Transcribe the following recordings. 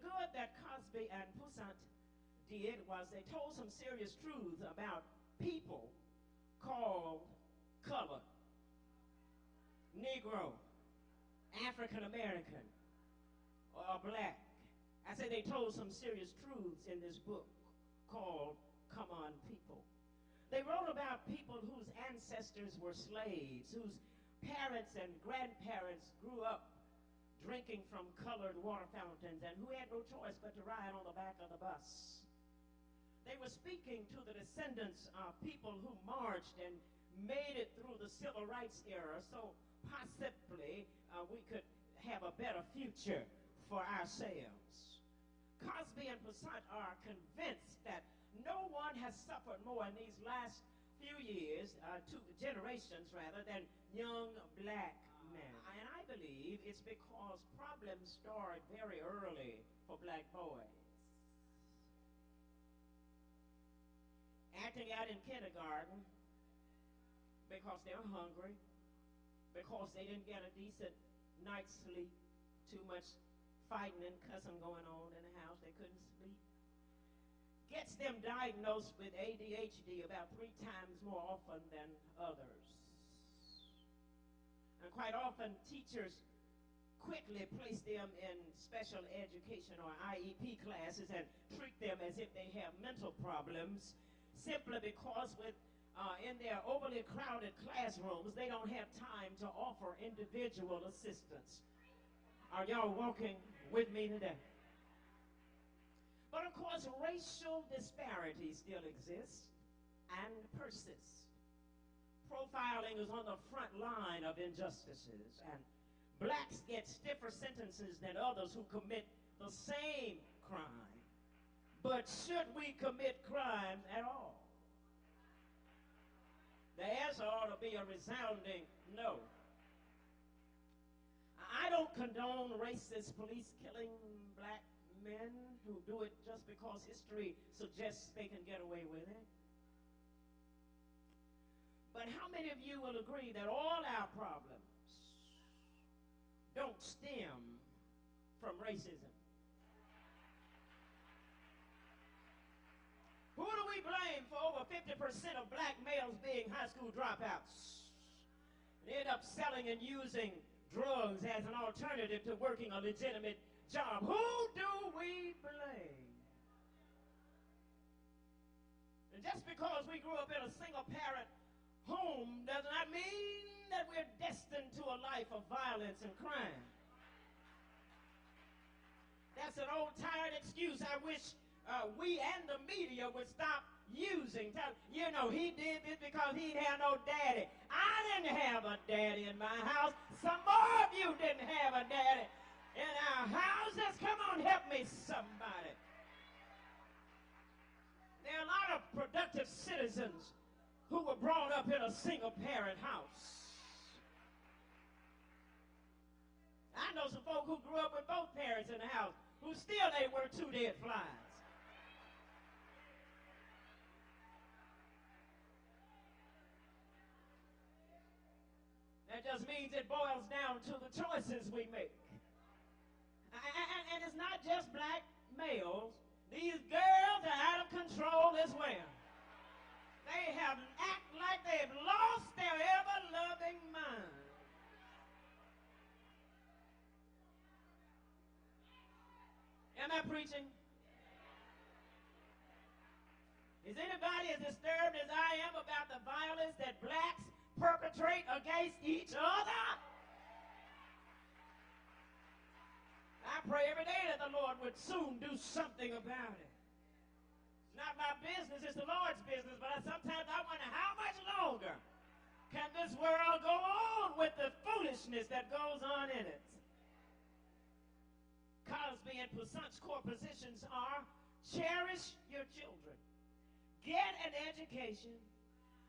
good that Cosby and Poussant did was they told some serious truths about people called colored, Negro, African American, or black. I say they told some serious truths in this book called Come On People. They wrote about people whose ancestors were slaves, whose parents and grandparents grew up drinking from colored water fountains, and who had no choice but to ride on the back of the bus. They were speaking to the descendants of people who marched and made it through the civil rights era, so possibly we could have a better future for ourselves. Cosby and Poussant are convinced that no one has suffered more in these last few years, 2 generations rather, than young black men. And I believe it's because problems start very early for black boys. Acting out in kindergarten because they're hungry, because they didn't get a decent night's sleep, too much fighting and cussing going on in the house, they couldn't sleep. Gets them diagnosed with ADHD about 3 times more often than others. And quite often teachers quickly place them in special education or IEP classes and treat them as if they have mental problems, simply because in their overly crowded classrooms, they don't have time to offer individual assistance. Are y'all walking with me today? But of course, racial disparities still exist and persist. Profiling is on the front line of injustices, and blacks get stiffer sentences than others who commit the same crime. But should we commit crimes at all? The answer ought to be a resounding no. I don't condone racist police killing black men who do it just because history suggests they can get away with it. But how many of you will agree that all our problems don't stem from racism? Who do we blame for over 50% of black males being high school dropouts? They end up selling and using drugs as an alternative to working a legitimate job. Who do we blame? And just because we grew up in a single-parent home does not mean that we're destined to a life of violence and crime. That's an old tired excuse I wish we and the media would stop using. You know, he did this because he didn't have no daddy. I didn't have a daddy in my house. Some more of you didn't have a daddy in our houses. Come on, help me, somebody. There are a lot of productive citizens who were brought up in a single-parent house. I know some folk who grew up with both parents in the house who still ain't worth 2 dead flies. That just means it boils down to the choices we make. And it's not just black males. These girls are out of control as well. They have act like they've lost their ever-loving mind. Am I preaching? Is anybody as disturbed as I am about the violence that blacks perpetrate against each other? I pray every day that the Lord would soon do something about it. It's not my business, it's the Lord's business, but sometimes I wonder how much longer can this world go on with the foolishness that goes on in it. Cosby and Poussant's core positions are: cherish your children, get an education,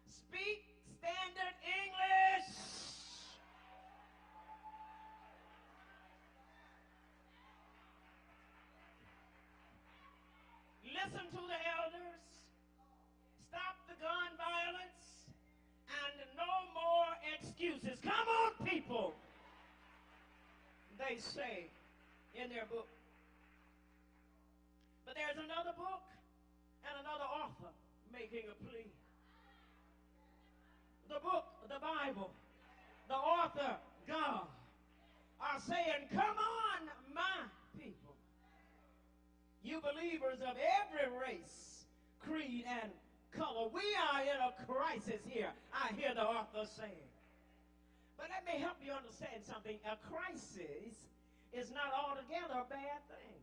speak standard English, listen to the elders, stop the gun violence, and no more excuses. Come on, people, they say in their book. there's another book and another author making a plea. The book, the Bible, the author, God, are saying, come on, my people. You believers of every race, creed, and color, we are in a crisis here, I hear the author saying. But let me help you understand something. A crisis is not altogether a bad thing.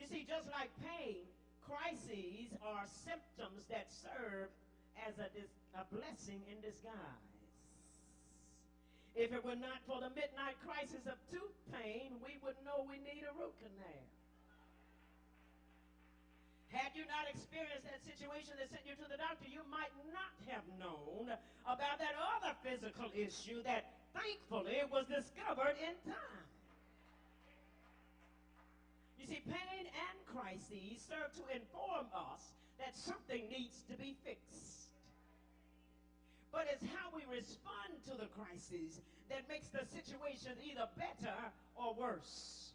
You see, just like pain, crises are symptoms that serve as a blessing in disguise. If it were not for the midnight crisis of tooth pain, we would know we need a root canal. Had you not experienced that situation that sent you to the doctor, you might not have known about that other physical issue that thankfully was discovered in time. You see, pain and crises serve to inform us that something needs to be fixed. But it's how we respond to the crisis that makes the situation either better or worse.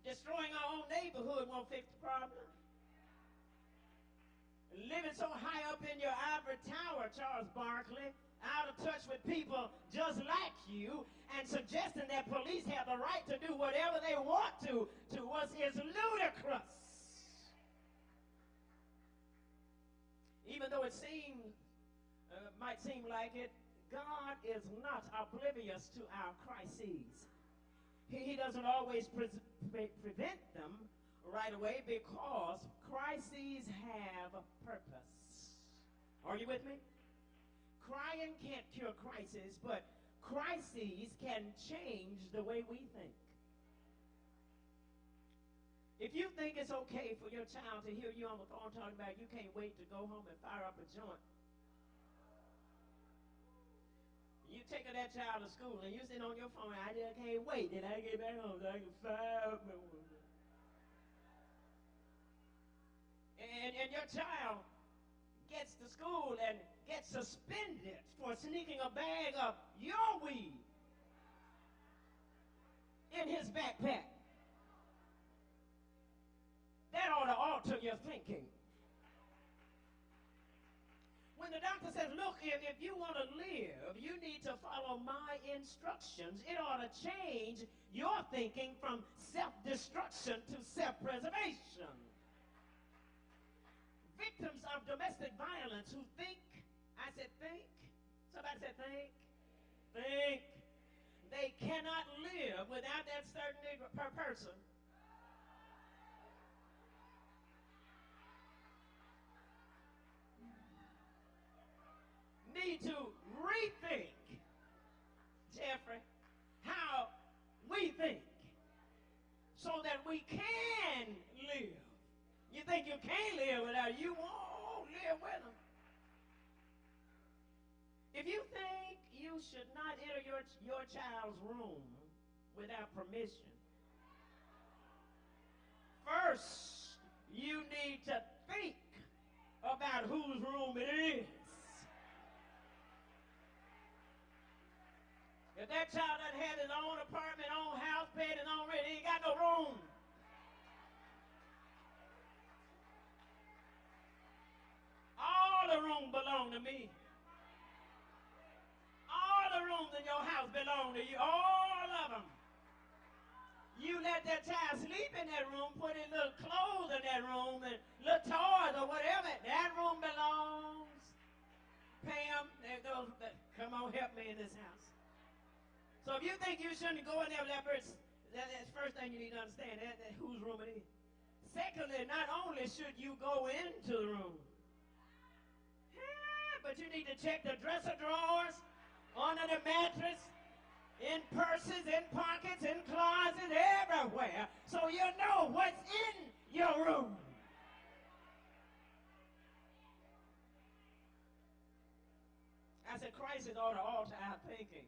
Destroying our own neighborhood won't fix the problem. Living so high up in your ivory tower, Charles Barkley, out of touch with people just like you, and suggesting that police have the right to do whatever they want to us is ludicrous. Even though it might seem like it, God is not oblivious to our crises. He doesn't always prevent them right away because crises have a purpose. Are you with me? Crying can't cure crises, but crises can change the way we think. If you think it's okay for your child to hear you on the phone talking about you can't wait to go home and fire up a joint, you take that child to school and you sit on your phone, I just can't wait till I get back home so I can fire up my one. And your child gets to school and gets suspended for sneaking a bag of your weed in his backpack. That ought to alter your thinking. When the doctor says, look, if you want to live, you need to follow my instructions, it ought to change your thinking from self-destruction to self-preservation. Victims of domestic violence who think, I said think, somebody said think, they cannot live without that certain person. Need to rethink, Jeffrey, how we think so that we can live. You think you can't live without you won't live with them. If you think you should not enter your child's room without permission, first you need to think about whose room it is. If that child doesn't have his own apartment, own house, paid his own rent, he ain't got no room. All the room belong to me. All the rooms in your house belong to you. All of them. You let that child sleep in that room, put his little clothes in that room, and little toys or whatever. That room belongs. Pam, there goes. Come on, help me in this house. So if you think you shouldn't go in there with that person, that's the first thing you need to understand, that whose room it is. Secondly, not only should you go into the room, but you need to check the dresser drawers, under the mattress, in purses, in pockets, in closets, everywhere, so you know what's in your room. I said crisis ought to alter our thinking.